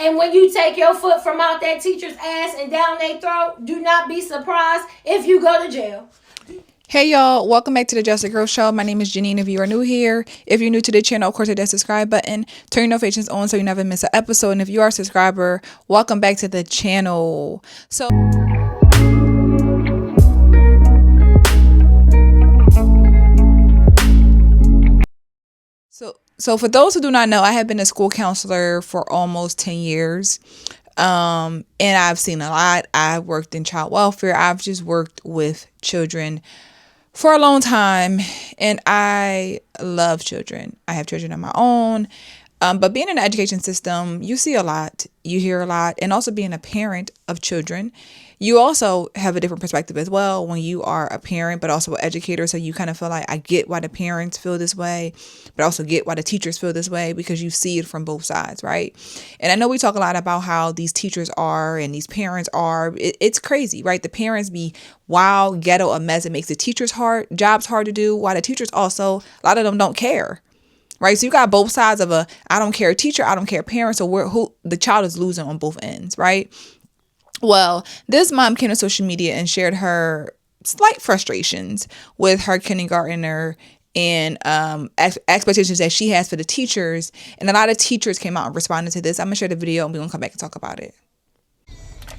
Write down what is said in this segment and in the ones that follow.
And when you take your foot from out that teacher's ass and down their throat, do not be surprised if you go to jail. Hey y'all, welcome back to the Just a Girl Show. My name is Janine. If you are new here, if you're new to the channel, of course hit that subscribe button, turn your notifications on so you never miss an episode. And if you are a subscriber, welcome back to the channel. So for those who do not know, I have been a school counselor for almost 10 years. And I've seen a lot. I've worked in child welfare. I've just worked with children for a long time, and I love children. I have children of my own. But being in the education system, you see a lot, you hear a lot, and also being a parent of children, you also have a different perspective as well when you are a parent, but also an educator. So you kind of feel like, I get why the parents feel this way, but also get why the teachers feel this way, because you see it from both sides, right? And I know we talk a lot about how these teachers are and these parents are. It's crazy, right? The parents be wild, ghetto, a mess. It makes the teachers jobs hard to do, while the teachers also, a lot of them don't care. Right, so you got both sides of I don't care teacher, I don't care parent. So the child is losing on both ends, right? Well, this mom came to social media and shared her slight frustrations with her kindergartner and expectations that she has for the teachers. And a lot of teachers came out and responded to this. I'm gonna share the video and we're gonna come back and talk about it.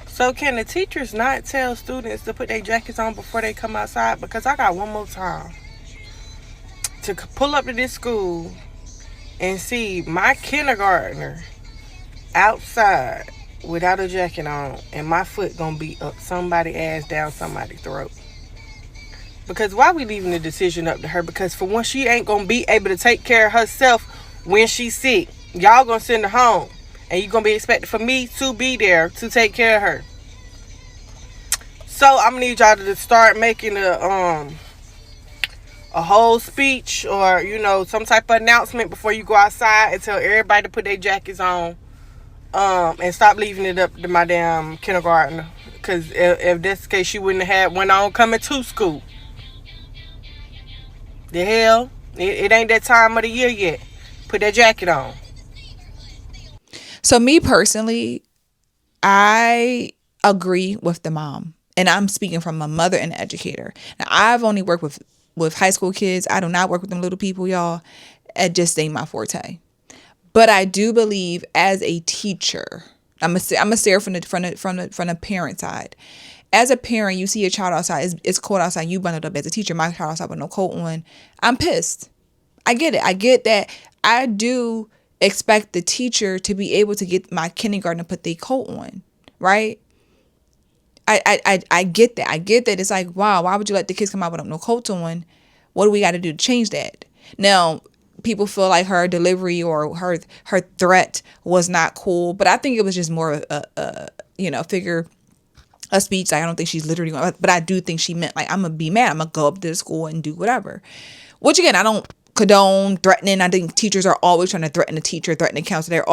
So can the teachers not tell students to put their jackets on before they come outside? Because I got one more time to pull up to this school and see my kindergartner outside without a jacket on, and my foot gonna be up somebody's ass down somebody's throat. Because why we leaving the decision up to her? Because for one, she ain't gonna be able to take care of herself when she's sick. Y'all gonna send her home, and you gonna be expected for me to be there to take care of her. So I'm gonna need y'all to start making a whole speech, or some type of announcement before you go outside, and tell everybody to put their jackets on, and stop leaving it up to my damn kindergartner. Because if that's the case, she wouldn't have had one on coming to school. The hell, it ain't that time of the year yet. Put that jacket on. So me personally, I agree with the mom, and I'm speaking from a mother and an educator. Now, I've only worked with high school kids. I do not work with them little people, y'all. It just ain't my forte. But I do believe, as a teacher, I'm gonna say it from the parent side. As a parent, you see a child outside. It's cold outside. You bundled up. As a teacher, my child outside with no coat on. I'm pissed. I get it. I get that. I do expect the teacher to be able to get my kindergarten to put their coat on, right? I get that. I get that. It's like, wow, why would you let the kids come out with no coats on? What do we got to do to change that? Now, people feel like her delivery or her threat was not cool, but I think it was just more a figure of speech. Like, I don't think she's literally going, but I do think she meant, like, I'm gonna be mad. I'm gonna go up to the school and do whatever. Which, again, I don't condone threatening. I think teachers are always trying to threaten the teacher, threaten the counselor.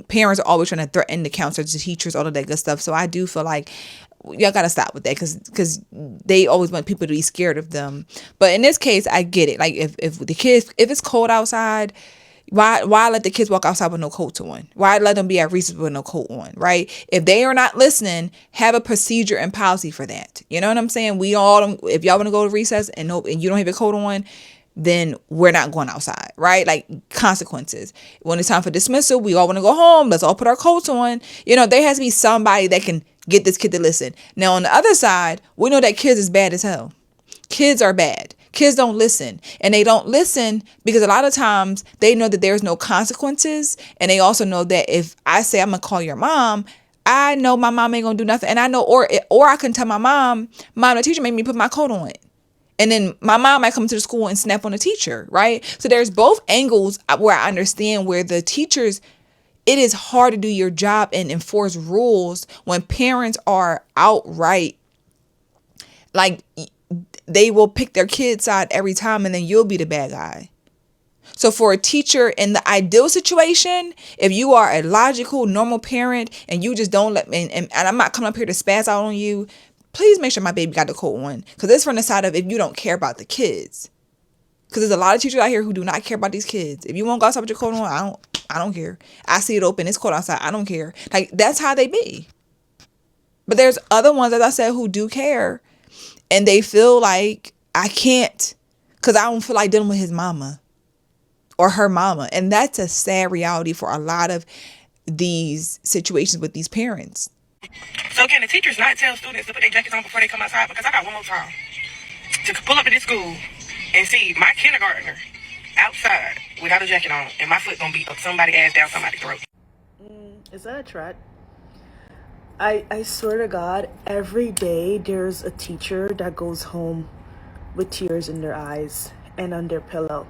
Parents are always trying to threaten the counselors, the teachers, all of that good stuff. So I do feel like y'all gotta stop with that, because they always want people to be scared of them. But in this case, I get it. Like, if it's cold outside, why let the kids walk outside with no coats on? Why let them be at recess with no coat on, right? If they are not listening, have a procedure and policy for that. You know what I'm saying? If y'all want to go to recess and you don't have a coat on, then we're not going outside, right? Like, consequences. When it's time for dismissal, we all want to go home. Let's all put our coats on. There has to be somebody that can get this kid to listen. Now, on the other side, we know that kids is bad as hell. Kids are bad. Kids don't listen. And they don't listen because a lot of times they know that there's no consequences. And they also know that if I say I'm going to call your mom, I know my mom ain't going to do nothing. And I know, or I can tell my mom, the teacher made me put my coat on. And then my mom might come to the school and snap on the teacher, right? So there's both angles where I understand where the teachers, it is hard to do your job and enforce rules when parents are outright, like, they will pick their kid's side every time, and then you'll be the bad guy. So for a teacher, in the ideal situation, if you are a logical, normal parent and you just don't and I'm not coming up here to spaz out on you, please make sure my baby got the coat on. Because it's from the side of, if you don't care about the kids. Because there's a lot of teachers out here who do not care about these kids. If you won't go outside with your coat on, I don't care. I see it open. It's cold outside. I don't care. Like, that's how they be. But there's other ones, as I said, who do care. And they feel like, I can't, because I don't feel like dealing with his mama or her mama. And that's a sad reality for a lot of these situations with these parents. So can the teachers not tell students to put their jackets on before they come outside? Because I got one more time to pull up to this school and see my kindergartner outside without a jacket on, and my foot gonna be up somebody's ass down somebody's throat. Is that a threat? I swear to God, every day there's a teacher that goes home with tears in their eyes and on their pillow.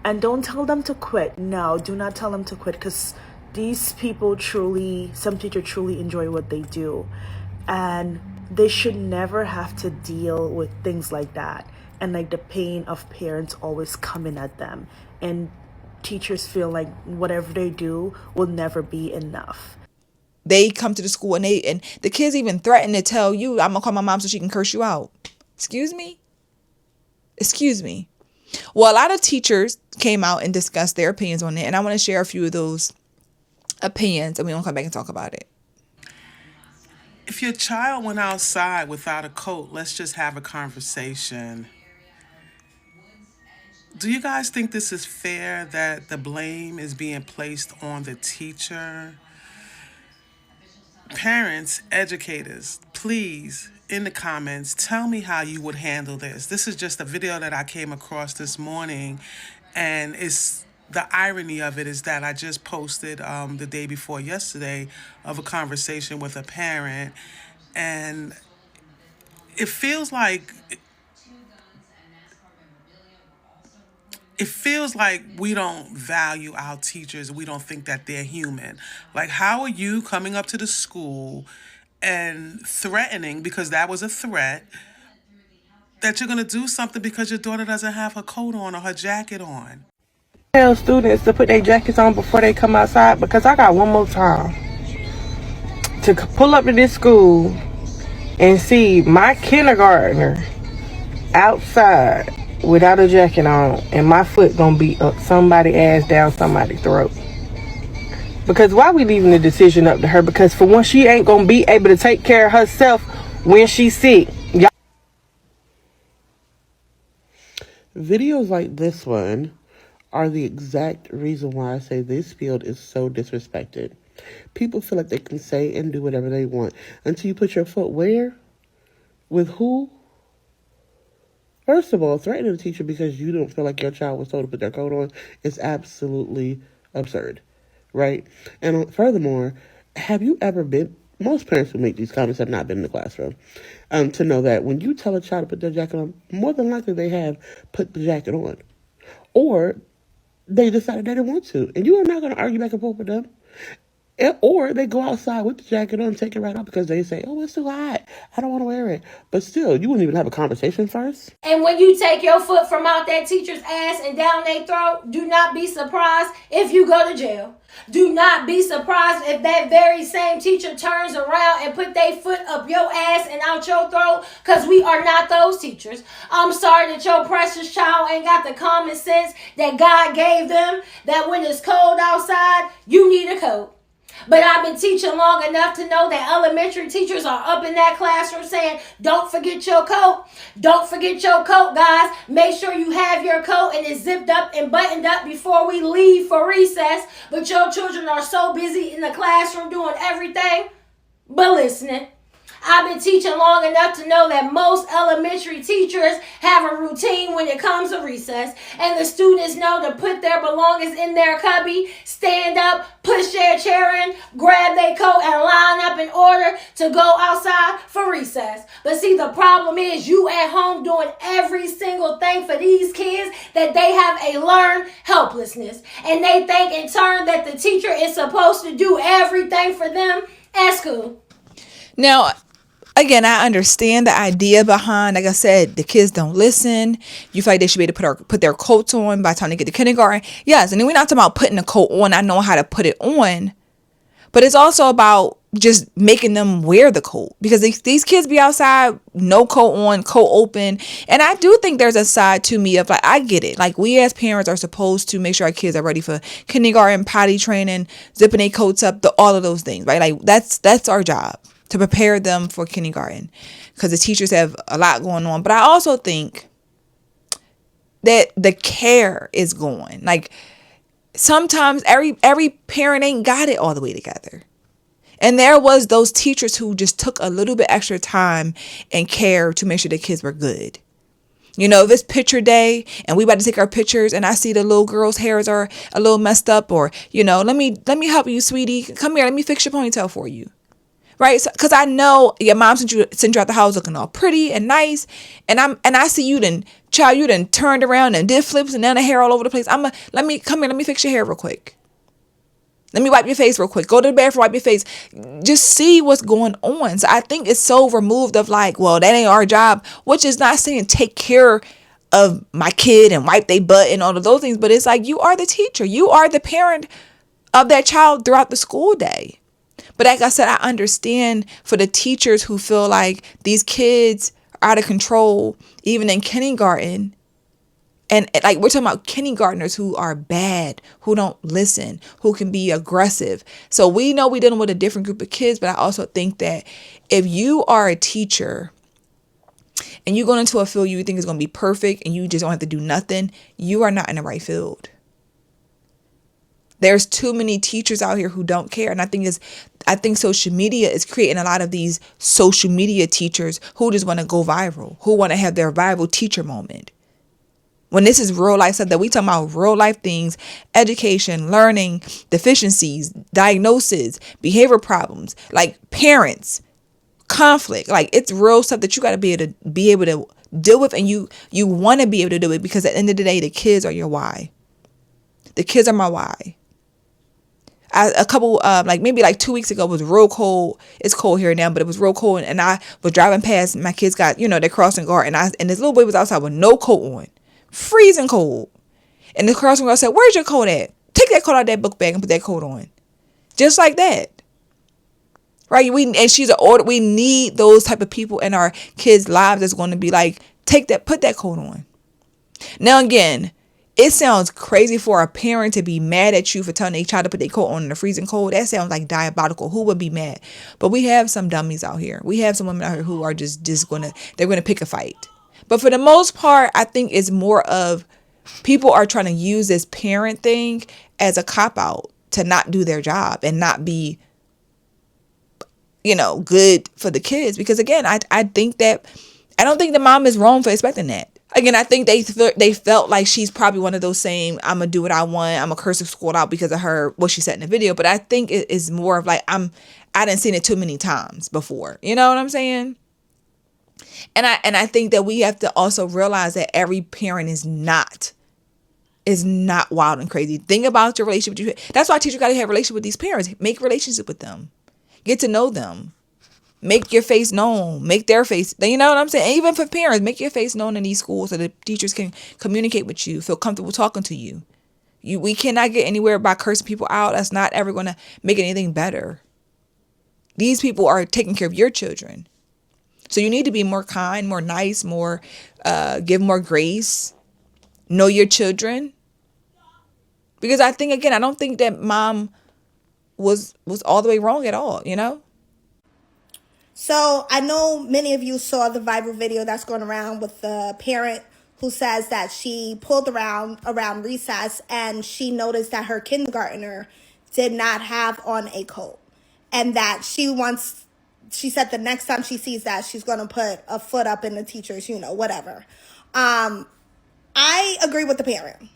And don't tell them to quit. No, do not tell them to quit, because these people some teachers truly enjoy what they do. And they should never have to deal with things like that. And like the pain of parents always coming at them. And teachers feel like whatever they do will never be enough. They come to the school and the kids even threaten to tell you, I'm gonna call my mom so she can curse you out. Excuse me? Well, a lot of teachers came out and discussed their opinions on it, and I want to share a few of those opinions, and we're gonna come back and talk about it. If your child went outside without a coat, let's just have a conversation. Do you guys think this is fair that the blame is being placed on the teacher? Parents, educators, please, in the comments, tell me how you would handle this. This is just a video that I came across this morning, and it's the irony of it is that I just posted the day before yesterday of a conversation with a parent, and it feels like we don't value our teachers. We don't think that they're human. Like, how are you coming up to the school and threatening, because that was a threat, that you're going to do something because your daughter doesn't have her coat on or her jacket on? Tell students to put their jackets on before they come outside, because I got one more time to pull up to this school and see my kindergartner outside without a jacket on, and my foot gonna be up somebody's ass down somebody's throat. Because why we leaving the decision up to her? Because for one, she ain't gonna be able to take care of herself when she's sick. Videos like this one are the exact reason why I say this field is so disrespected. People feel like they can say and do whatever they want until you put your foot where? With who? First of all, threatening a teacher because you don't feel like your child was told to put their coat on is absolutely absurd, right? And furthermore, have you ever been, most parents who make these comments have not been in the classroom, to know that when you tell a child to put their jacket on, more than likely they have put the jacket on. Or they decided they didn't want to, and you are not going to argue back and forth with them. Or they go outside with the jacket on and take it right off because they say, oh, it's too hot, I don't want to wear it. But still, you wouldn't even have a conversation first. And when you take your foot from out that teacher's ass and down their throat, do not be surprised if you go to jail. Do not be surprised if that very same teacher turns around and put their foot up your ass and out your throat, because we are not those teachers. I'm sorry that your precious child ain't got the common sense that God gave them, that when it's cold outside, you need a coat. But I've been teaching long enough to know that elementary teachers are up in that classroom saying, don't forget your coat. Don't forget your coat, guys. Make sure you have your coat and it's zipped up and buttoned up before we leave for recess. But your children are so busy in the classroom doing everything but listening. I've been teaching long enough to know that most elementary teachers have a routine when it comes to recess, and the students know to put their belongings in their cubby, stand up, push their chair in, grab their coat, and line up in order to go outside for recess. But see, the problem is you at home doing every single thing for these kids that they have a learned helplessness, and they think in turn that the teacher is supposed to do everything for them at school. Now, again, I understand the idea behind, like I said, the kids don't listen. You feel like they should be able to put their coats on by the time they get to kindergarten. Yes, and then we're not talking about putting a coat on. I know how to put it on. But it's also about just making them wear the coat, because these kids be outside, no coat on, coat open. And I do think there's a side to me of like, I get it. Like, we as parents are supposed to make sure our kids are ready for kindergarten, potty training, zipping their coats up, all of those things, right? Like, that's our job, to prepare them for kindergarten, because the teachers have a lot going on. But I also think that the care is going. Like, sometimes every parent ain't got it all the way together. And there was those teachers who just took a little bit extra time and care to make sure the kids were good. You know, if it's picture day and we about to take our pictures and I see the little girl's hairs are a little messed up, or, you know, let me help you, sweetie. Come here, let me fix your ponytail for you. Right? Because I know your mom sent you out the house looking all pretty and nice, and I see you done turned around and did flips and then the hair all over the place. Let me fix your hair real quick. Let me wipe your face real quick. Go to the bathroom, wipe your face. Just see what's going on. So I think it's so removed of like, well, that ain't our job, which is not saying take care of my kid and wipe their butt and all of those things. But it's like, you are the teacher. You are the parent of that child throughout the school day. But like I said, I understand for the teachers who feel like these kids are out of control, even in kindergarten. And like, we're talking about kindergartners who are bad, who don't listen, who can be aggressive. So we know we're dealing with a different group of kids, but I also think that if you are a teacher and you go into a field you think is going to be perfect and you just don't have to do nothing, you are not in the right field. There's too many teachers out here who don't care. And I think social media is creating a lot of these social media teachers who just want to go viral, who want to have their viral teacher moment. When this is real life stuff, that we talking about real life things, education, learning, deficiencies, diagnosis, behavior problems, like parents, conflict, like it's real stuff that you got to be able to deal with, and you want to be able to do it, because at the end of the day, the kids are your why. The kids are my why. Maybe 2 weeks ago, it was real cold. It's cold here now, but it was real cold, and I was driving past. My kids got, their crossing guard, and this little boy was outside with no coat on. Freezing cold. And the crossing guard said, "Where's your coat at? Take that coat out of that book bag and put that coat on." Just like that. Right? We need those type of people in our kids' lives that's going to be like, put that coat on. Now again, it sounds crazy for a parent to be mad at you for telling their child to put their coat on in the freezing cold. That sounds like diabolical. Who would be mad? But we have some dummies out here. We have some women out here who are just they're going to pick a fight. But for the most part, I think it's more of people are trying to use this parent thing as a cop-out to not do their job and not be, good for the kids. Because again, I don't think the mom is wrong for expecting that. Again, I think they felt like she's probably one of those saying, I'm going to do what I want. I'm going to curse the school out because of what she said in the video. But I think it is more of like, I didn't seen it too many times before. You know what I'm saying? And I think that we have to also realize that every parent is not wild and crazy. Think about your relationship. That's why teachers got to have a relationship with these parents. Make a relationship with them. Get to know them. Make your face known. Make their face. You know what I'm saying? Even for parents, make your face known in these schools so that teachers can communicate with you, feel comfortable talking to you. We cannot get anywhere by cursing people out. That's not ever going to make anything better. These people are taking care of your children. So you need to be more kind, more nice, more give more grace. Know your children. Because I don't think that mom was all the way wrong at all, So I know many of you saw the viral video that's going around with the parent who says that she pulled around recess and she noticed that her kindergartner did not have on a coat, and that she said the next time she sees that, she's going to put a foot up in the teacher's, whatever. I agree with the parent.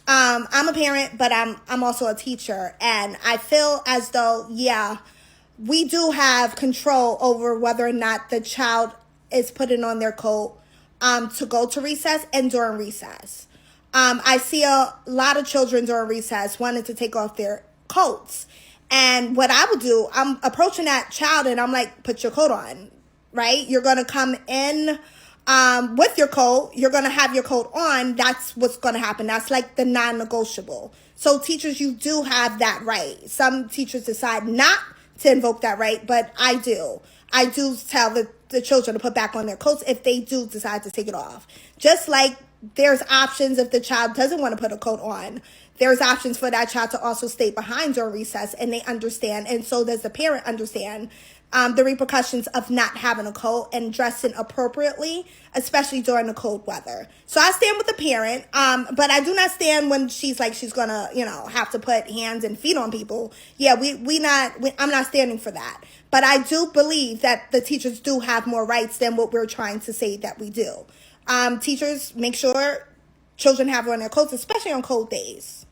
I'm a parent, but I'm also a teacher, and I feel as though, we do have control over whether or not the child is putting on their coat to go to recess and during recess. I see a lot of children during recess wanting to take off their coats. And what I would do, I'm approaching that child and I'm like, put your coat on, right? You're going to come in with your coat, you're going to have your coat on. That's what's going to happen. That's like the non-negotiable. So teachers, you do have that right. Some teachers decide not to invoke that right, but I do. I do tell the children to put back on their coats if they do decide to take it off. Just like there's options if the child doesn't want to put a coat on. There's options for that child to also stay behind during recess, and they understand, and so does the parent understand the repercussions of not having a coat and dressing appropriately, especially during the cold weather. So I stand with the parent, but I do not stand when she's like she's gonna, have to put hands and feet on people. Yeah, I'm not standing for that. But I do believe that the teachers do have more rights than what we're trying to say that we do. Teachers, make sure children have on their coats, especially on cold days.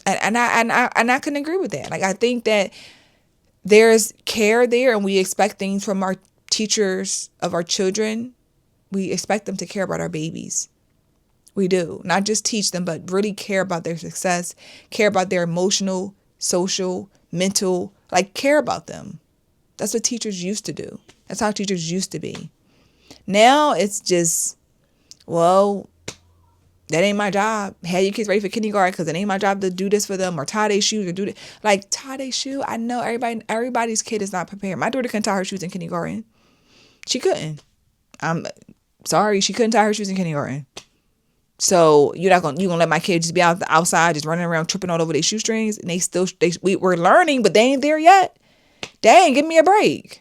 And I can agree with that. Like, I think that there's care there, and we expect things from our teachers of our children. We expect them to care about our babies. We do. Not just teach them, but really care about their success, care about their emotional, social, mental, care about them. That's what teachers used to do. That's how teachers used to be. Now it's just, well, that ain't my job. Have your kids ready for kindergarten because it ain't my job to do this for them, or tie their shoes or do this. Tie their shoe. I know everybody's kid is not prepared. My daughter couldn't tie her shoes in kindergarten. She couldn't. I'm sorry, she couldn't tie her shoes in kindergarten. So you gonna let my kids just be outside just running around tripping all over their shoestrings, and we're learning, but they ain't there yet. Dang, give me a break.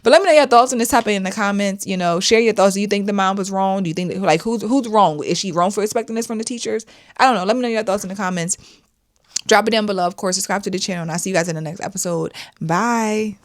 But let me know your thoughts on this topic in the comments. Share your thoughts. Do you think the mom was wrong? Do you think who's wrong? Is she wrong for expecting this from the teachers? I don't know. Let me know your thoughts in the comments. Drop it down below. Of course, subscribe to the channel, and I'll see you guys in the next episode. Bye.